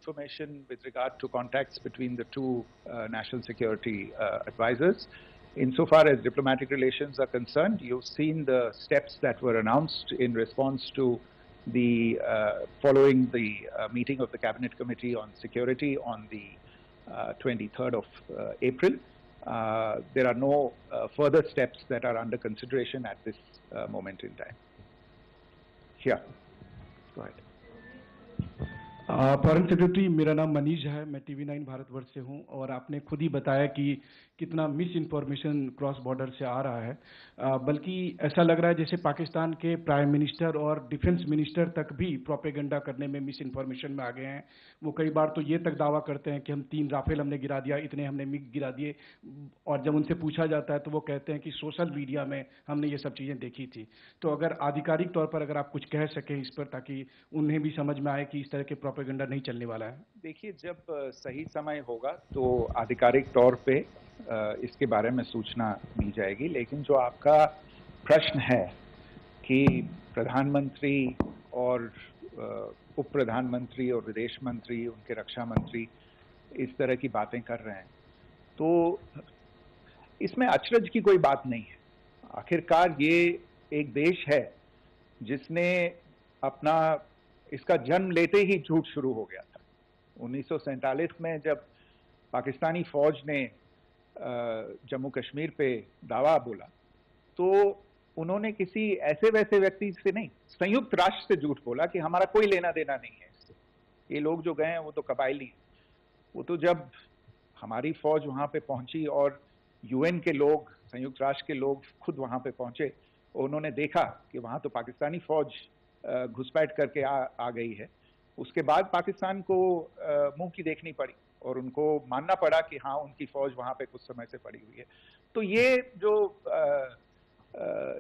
information with regard to contacts between the two national security advisors. Insofar as diplomatic relations are concerned, you've seen the steps that were announced in response to the following the meeting of the Cabinet Committee on Security on the 23rd of April. There are no further steps that are under consideration at this moment in time. Yeah, go ahead. Foreign secretary, मेरा नाम मनीष है, मैं TV9 Bharatvarsh से हूं और आपने खुद ही बताया कि कितना मिस इन्फॉर्मेशन क्रॉस बॉर्डर से आ रहा है। बल्कि ऐसा लग रहा है जैसे पाकिस्तान के प्राइम मिनिस्टर और डिफेंस मिनिस्टर तक भी प्रोपेगेंडा करने में मिस इन्फॉर्मेशन में आ गए हैं। वो कई बार तो ये तक दावा करते हैं कि हम 3 राफेल हमने गिरा दिया, इतने हमने मिग गिरा दिए, और जब उनसे पूछा जाता है तो वो कहते हैं कि सोशल मीडिया में हमने ये सब चीज़ें देखी थी। तो अगर आधिकारिक तौर पर अगर आप कुछ कह सकें इस पर, ताकि उन्हें भी समझ में आए कि इस तरह के प्रोपेगेंडा नहीं चलने वाला है। देखिए, जब सही समय होगा तो आधिकारिक तौर पे इसके बारे में सूचना दी जाएगी। लेकिन जो आपका प्रश्न है कि प्रधानमंत्री और उप प्रधानमंत्री और विदेश मंत्री, उनके रक्षा मंत्री इस तरह की बातें कर रहे हैं, तो इसमें अचरज की कोई बात नहीं है। आखिरकार ये एक देश है जिसने अपना इसका जन्म लेते ही झूठ शुरू हो गया था। 1947 में जब पाकिस्तानी फौज ने जम्मू कश्मीर पे दावा बोला, तो उन्होंने किसी ऐसे वैसे व्यक्ति से नहीं, संयुक्त राष्ट्र से झूठ बोला कि हमारा कोई लेना देना नहीं है इससे, ये लोग जो गए हैं वो तो कबायली हैं। वो तो जब हमारी फौज वहां पे पहुंची और UN के लोग, संयुक्त राष्ट्र के लोग खुद वहां पे पहुंचे, उन्होंने देखा कि वहां तो पाकिस्तानी फौज घुसपैठ करके आ गई है, उसके बाद पाकिस्तान को मुंह की देखनी पड़ी और उनको मानना पड़ा कि हाँ, उनकी फौज वहां पे कुछ समय से पड़ी हुई है। तो ये जो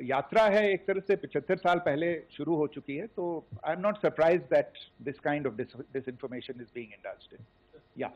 यात्रा है एक तरह से 75 साल पहले शुरू हो चुकी है। तो I am not surprised that this kind of disinformation is being indulged in. या